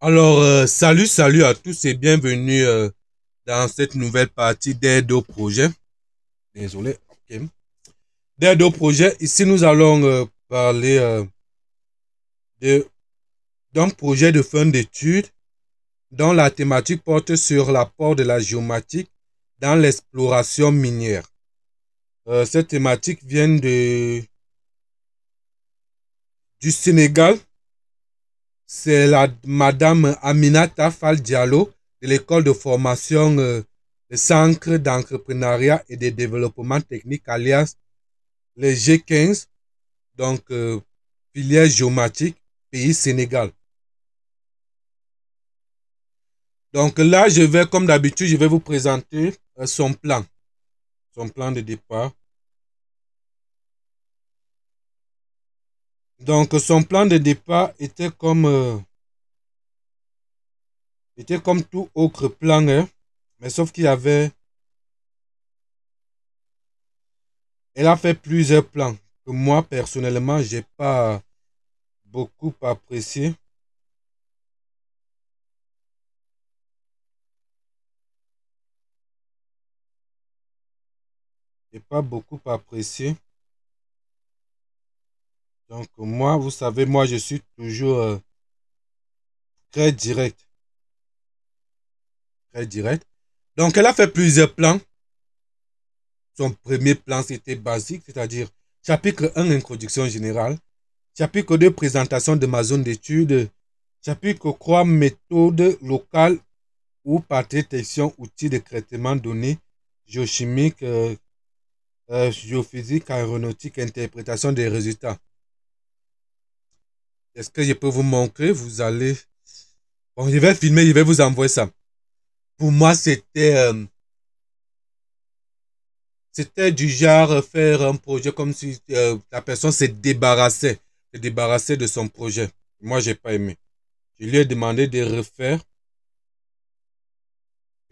Alors, salut à tous et bienvenue dans cette nouvelle partie d'aide au projet. Désolé. Ok. D'aide au projet. Ici, nous allons parler de- d'un projet de fin d'études dont la thématique porte sur l'apport de la géomatique dans l'exploration minière. Cette thématique vient du Sénégal. C'est la Madame Aminata Fall Diallo de l'école de formation le Centre d'entrepreneuriat et de développement technique alias le G15, donc filière géomatique, pays Sénégal. Donc là, je vais, comme d'habitude, je vais vous présenter son plan de départ. Donc son plan de départ était comme tout autre plan, hein, mais sauf qu'il y avait, elle a fait plusieurs plans que moi personnellement, j'ai pas beaucoup apprécié. J'ai pas beaucoup apprécié. Donc moi, vous savez, moi je suis toujours très direct, très direct. Donc elle a fait plusieurs plans. Son premier plan c'était basique, c'est-à-dire chapitre 1 introduction générale, chapitre 2 présentation de ma zone d'études, chapitre 3 méthode locale ou par détection outils de traitement de données géochimiques, géophysique, aéronautique, interprétation des résultats. Est-ce que je peux vous montrer? Vous allez... Bon, je vais filmer, je vais vous envoyer ça. Pour moi, c'était du genre faire un projet comme si la personne se débarrassait de son projet. Moi, j'ai pas aimé. Je lui ai demandé de refaire.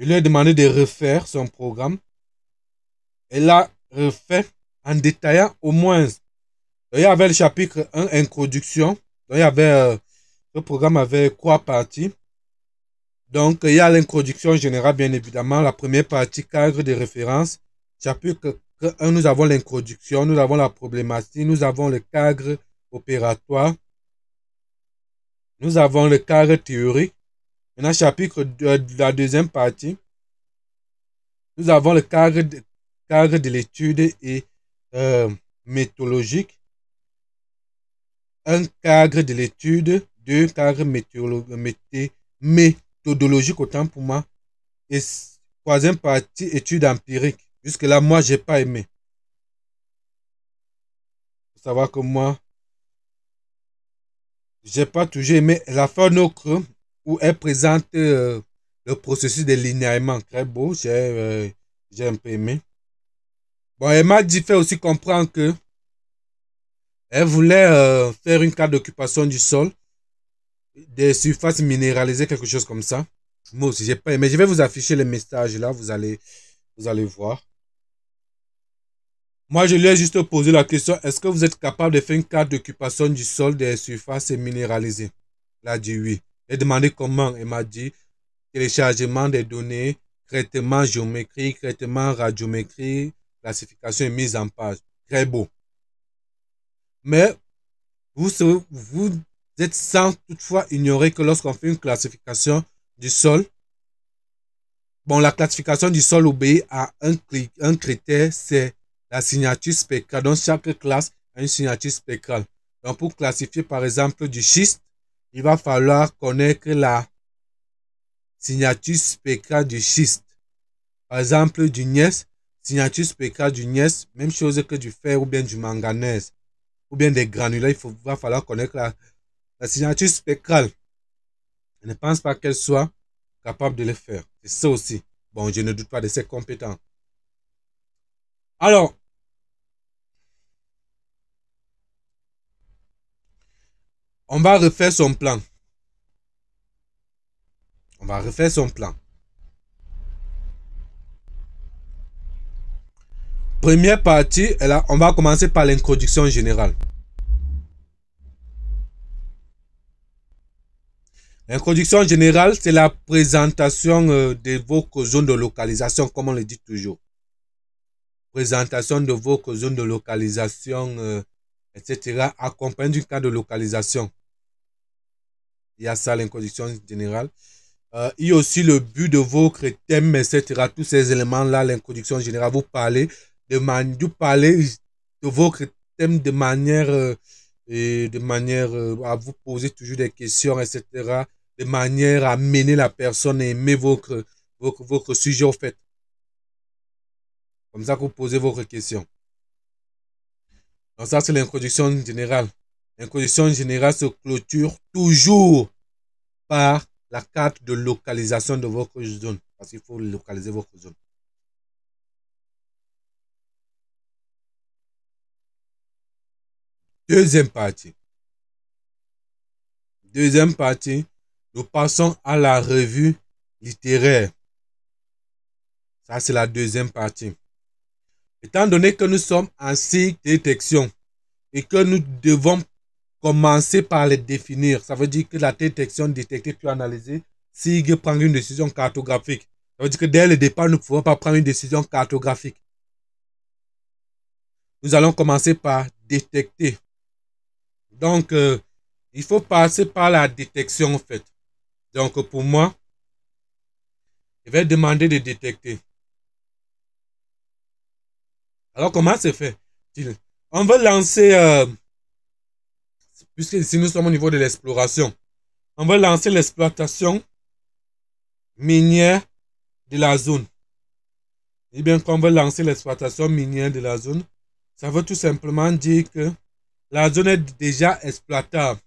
Je lui ai demandé de refaire son programme. Elle a refait en détaillant au moins. Donc, il y avait le chapitre 1, introduction. Donc, il y avait, le programme avait trois parties. Donc, il y a l'introduction générale, bien évidemment. La première partie, cadre de référence. Chapitre 1, nous avons l'introduction, nous avons la problématique, nous avons le cadre opératoire, nous avons le cadre théorique. Maintenant, chapitre de la deuxième partie, nous avons le cadre de l'étude et euh, méthodologique, un cadre de l'étude, deux cadres méthodologiques, autant pour moi, et troisième partie, étude empirique. Jusque-là, moi, j'ai pas aimé. Faut savoir que moi, j'ai pas toujours aimé la fin autre où elle présente le processus de linéalement. Très beau, j'ai un peu aimé. Bon, elle m'a dit, fait aussi comprendre que elle voulait faire une carte d'occupation du sol, des surfaces minéralisées, quelque chose comme ça. Moi aussi, j'ai pas aimé. Je vais vous afficher le message là, vous allez voir. Moi, je lui ai juste posé la question, est-ce que vous êtes capable de faire une carte d'occupation du sol des surfaces minéralisées? Elle a dit oui. J'ai demandé comment. Elle m'a dit téléchargement des données, traitement géométrique, traitement radiométrique, classification et mise en page. Très beau. Mais vous, vous êtes sans toutefois ignorer que lorsqu'on fait une classification du sol, bon, la classification du sol obéit à un critère, c'est la signature spectrale. Donc, chaque classe a une signature spectrale. Donc, pour classifier, par exemple, du schiste, il va falloir connaître la signature spectrale du schiste. Par exemple, du nièce, signature spectrale du nièce, même chose que du fer ou bien du manganèse, ou bien des granulats, va falloir connaître la signature spectrale. Je ne pense pas qu'elle soit capable de le faire. C'est ça aussi. Bon, je ne doute pas de ses compétences. Alors, on va refaire son plan. On va refaire son plan. Première partie, on va commencer par l'introduction générale. L'introduction générale, c'est la présentation de vos zones de localisation, comme on le dit toujours. Présentation de vos zones de localisation, etc. accompagnée d'une carte de localisation. Il y a ça, l'introduction générale. Il y a aussi le but de votre thème, etc. Tous ces éléments-là, l'introduction générale, vous parlez de votre thème de manière, à vous poser toujours des questions, etc. De manière à mener la personne et aimer votre sujet au fait. Comme ça que vous posez votre question. Donc ça, c'est l'introduction générale. L'introduction générale se clôture toujours par la carte de localisation de votre zone. Parce qu'il faut localiser votre zone. Deuxième partie. Deuxième partie, nous passons à la revue littéraire. Ça, c'est la deuxième partie. Étant donné que nous sommes en cycle de détection et que nous devons commencer par les définir, ça veut dire que la détection, détecter puis analyser, signe prendre une décision cartographique. Ça veut dire que dès le départ, nous ne pouvons pas prendre une décision cartographique. Nous allons commencer par détecter. Donc, il faut passer par la détection en fait. Donc, pour moi, je vais demander de détecter. Alors, comment c'est fait? On veut lancer, puisque ici nous sommes au niveau de l'exploration, on veut lancer l'exploitation minière de la zone. Et bien, quand on veut lancer l'exploitation minière de la zone, ça veut tout simplement dire que la zone est déjà exploitable.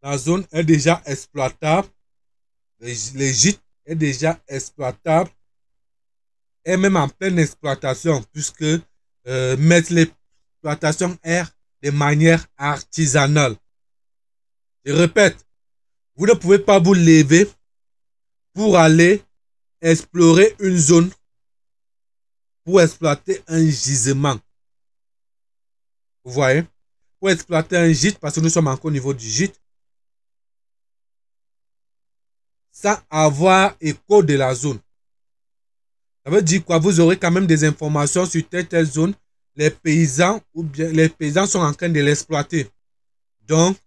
La zone est déjà exploitable. Les gîtes est déjà exploitable. Et même en pleine exploitation, puisque mettre l'exploitation est de manière artisanale. Je répète, vous ne pouvez pas vous lever pour aller explorer une zone pour exploiter un gisement. Vous voyez? Pour exploiter un gîte, parce que nous sommes encore au niveau du gîte, sans avoir écho de la zone. Ça veut dire quoi? Vous aurez quand même des informations sur telle zone. Les paysans sont en train de l'exploiter. Donc,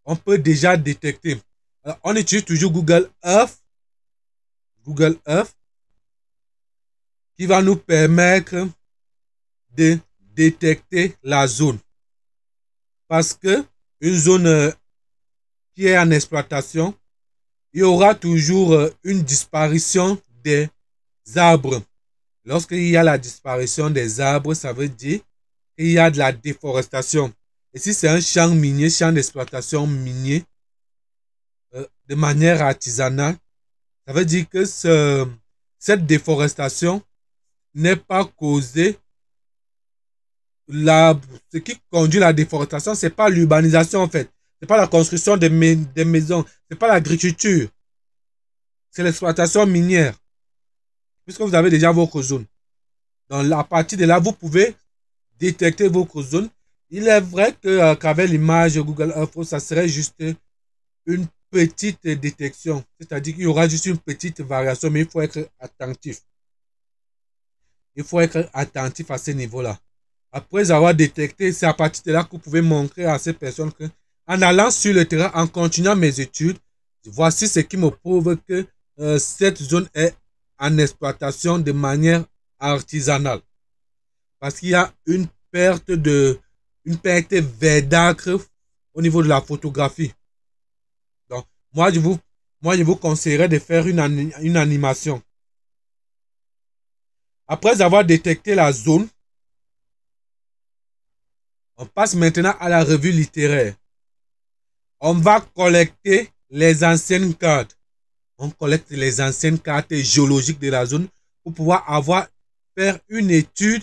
on peut déjà détecter. Alors, on utilise toujours Google Earth. Google Earth qui va nous permettre de détecter la zone. Parce que une zone qui est en exploitation, il y aura toujours une disparition des arbres. Lorsqu'il y a la disparition des arbres, ça veut dire qu'il y a de la déforestation. Et si c'est un champ minier, champ d'exploitation minier, de manière artisanale, ça veut dire que cette déforestation n'est pas causée. Ce qui conduit à la déforestation, ce n'est pas l'urbanisation en fait. Ce n'est pas la construction des maisons. Ce n'est pas l'agriculture. C'est l'exploitation minière. Puisque vous avez déjà votre zone. Donc, à partir de là, vous pouvez détecter votre zone. Il est vrai qu'avec l'image Google Earth, ça serait juste une petite détection. C'est-à-dire qu'il y aura juste une petite variation, mais il faut être attentif. Il faut être attentif à ce niveau-là. Après avoir détecté, c'est à partir de là que vous pouvez montrer à ces personnes que, en allant sur le terrain, en continuant mes études, voici ce qui me prouve que cette zone est en exploitation de manière artisanale. Parce qu'il y a une perte verdâtre au niveau de la photographie. Donc, moi, je vous conseillerais de faire une animation. Après avoir détecté la zone, on passe maintenant à la revue littéraire. On va collecter les anciennes cartes. On collecte les anciennes cartes géologiques de la zone pour pouvoir faire une étude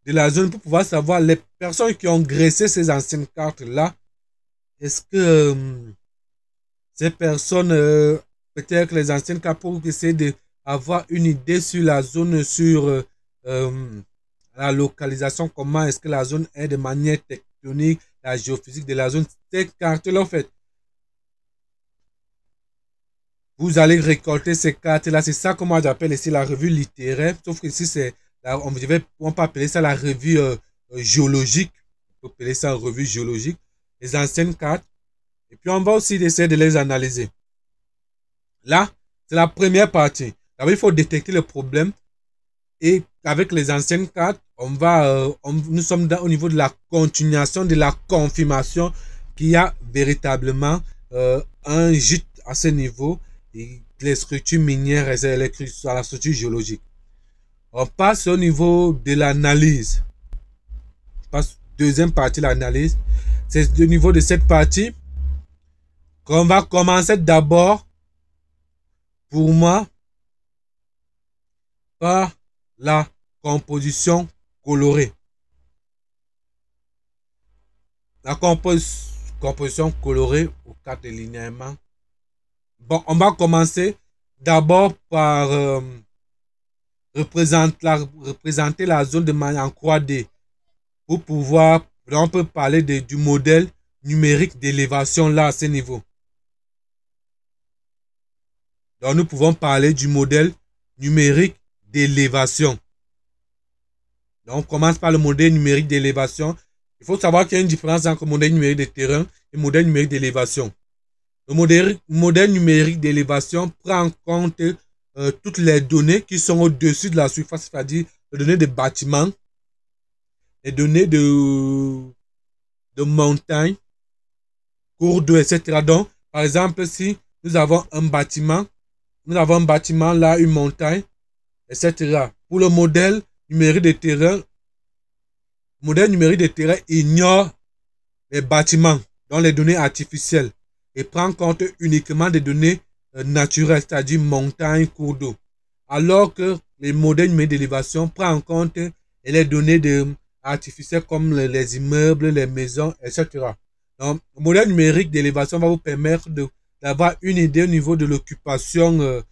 de la zone, pour pouvoir savoir les personnes qui ont graissé ces anciennes cartes-là. Est-ce que ces personnes, peut-être les anciennes cartes, pour essayer d'avoir une idée sur la zone, sur la localisation, comment est-ce que la zone est de manière tectonique, la géophysique de la zone, ces cartes-là, en fait, vous allez récolter ces cartes-là. C'est ça que moi j'appelle ici la revue littéraire. Sauf que ici, on peut appeler ça la revue géologique. On peut appeler ça revue géologique. Les anciennes cartes. Et puis, on va aussi essayer de les analyser. Là, c'est la première partie. D'abord, il faut détecter le problème. Et avec les anciennes cartes, nous sommes au niveau de la continuation, de la confirmation qu'il y a véritablement un gîte à ce niveau. Et les structures minières et la structure géologique. On passe au niveau de l'analyse. On passe deuxième partie, l'analyse. C'est au niveau de cette partie qu'on va commencer d'abord, pour moi, par la composition colorée. La composition colorée aux cartes de linéalement. Bon, on va commencer d'abord par représenter la zone de manière en croix D. Pour pouvoir, on peut parler du modèle numérique d'élévation là à ce niveau. Donc nous pouvons parler du modèle numérique d'élévation. Donc on commence par le modèle numérique d'élévation. Il faut savoir qu'il y a une différence entre le modèle numérique de terrain et le modèle numérique d'élévation. Le modèle numérique d'élévation prend en compte toutes les données qui sont au-dessus de la surface, c'est-à-dire les données de bâtiments, les données de montagnes, cours d'eau, etc. Donc, par exemple, si nous avons un bâtiment là, une montagne, etc. Pour le modèle numérique de terrain, ignore les bâtiments, dans les données artificielles, et prend en compte uniquement des données naturelles, c'est-à-dire montagnes, cours d'eau. Alors que les modèles numériques d'élévation prennent en compte les données artificielles comme les immeubles, les maisons, etc. Donc, le modèle numérique d'élévation va vous permettre d'avoir une idée au niveau de l'occupation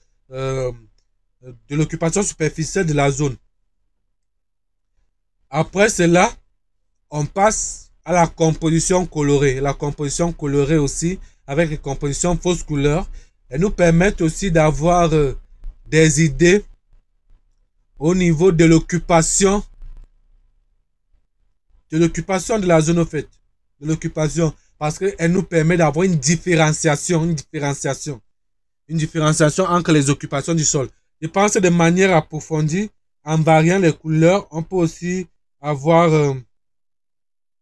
superficielle de la zone. Après cela, on passe à la composition colorée. La composition colorée aussi, avec les compositions fausses couleurs, elles nous permettent aussi d'avoir des idées au niveau de l'occupation de la zone au fait. De l'occupation. Parce qu'elle nous permet d'avoir une différenciation entre les occupations du sol. Je pense que de manière approfondie, en variant les couleurs, on peut aussi avoir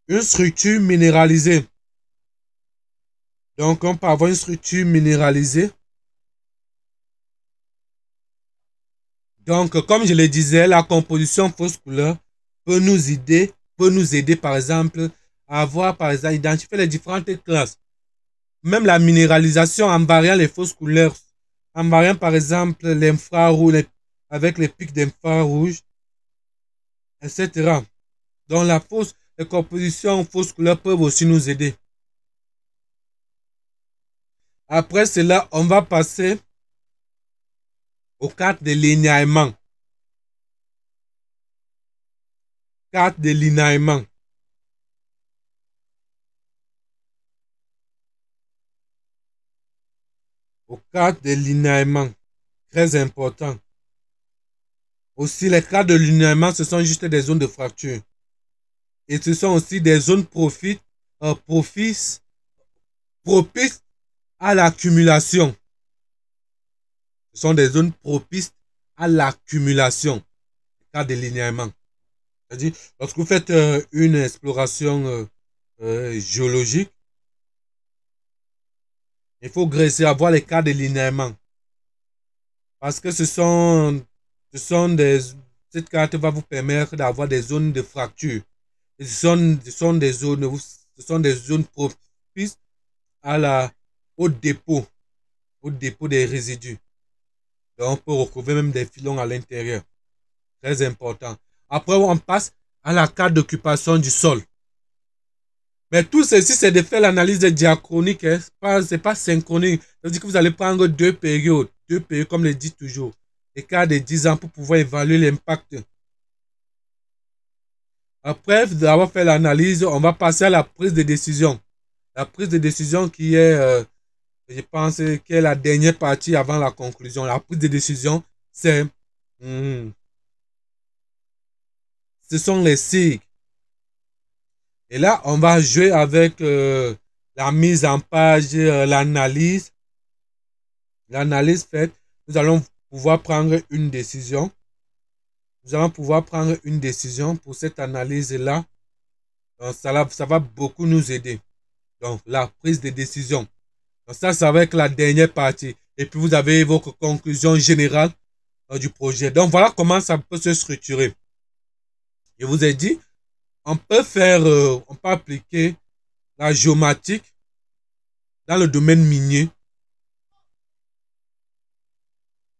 une structure minéralisée. Donc, on peut avoir une structure minéralisée. Donc, comme je le disais, la composition fausse couleur peut nous aider, par exemple, à avoir, par exemple, identifier les différentes classes. Même la minéralisation en variant les fausses couleurs, en variant, par exemple, l'infrarouge avec les pics d'infrarouge, etc. Donc, les compositions fausses couleurs peuvent aussi nous aider. Après cela, on va passer aux cartes de linéalement. Carte de linéalement. Aux cartes de linéalement. Très important. Aussi, les cartes de linéalement, ce sont juste des zones de fracture. Et ce sont aussi des zones propices à l'accumulation. Ce sont des zones propices à l'accumulation. Cartes de linéalement. C'est-à-dire, lorsque vous faites une exploration géologique, il faut avoir les cartes de linéalement. Parce que cette carte va vous permettre d'avoir des zones de fracture. Et ce sont des zones propices au dépôt des résidus. Donc, on peut retrouver même des filons à l'intérieur. Très important. Après, on passe à la carte d'occupation du sol. Mais tout ceci, c'est de faire l'analyse diachronique. C'est pas synchronique. Ça veut dire que vous allez prendre deux périodes, comme le dit toujours. Écart de 10 ans pour pouvoir évaluer l'impact. Après d'avoir fait l'analyse, on va passer à la prise de décision. La prise de décision qui est Je pense que la dernière partie avant la conclusion, la prise de décision, c'est hmm, ce sont les cycles. Et là, on va jouer avec la mise en page, l'analyse. L'analyse faite, nous allons pouvoir prendre une décision. Nous allons pouvoir prendre une décision pour cette analyse-là. Donc, ça va beaucoup nous aider. Donc, la prise de décision. Donc, ça va être la dernière partie. Et puis, vous avez votre conclusion générale du projet. Donc, voilà comment ça peut se structurer. Je vous ai dit, on peut appliquer la géomatique dans le domaine minier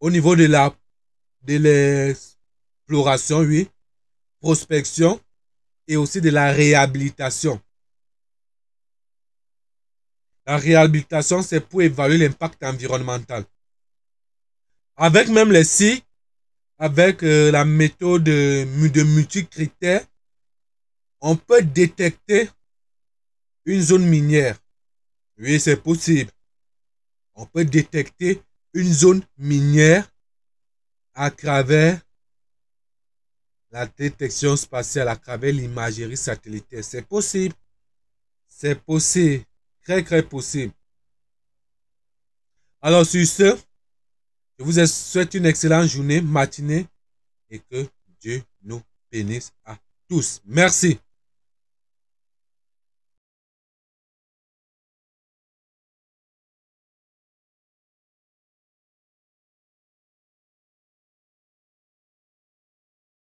au niveau de l'exploration, oui, prospection et aussi de la réhabilitation. La réhabilitation, c'est pour évaluer l'impact environnemental. Avec même les cycles, avec la méthode de multi-critères, on peut détecter une zone minière. Oui, c'est possible. On peut détecter une zone minière à travers la détection spatiale, à travers l'imagerie satellitaire. C'est possible. C'est possible. Très, très possible. Alors, sur ce, je vous souhaite une excellente journée, matinée, et que Dieu nous bénisse à tous. Merci.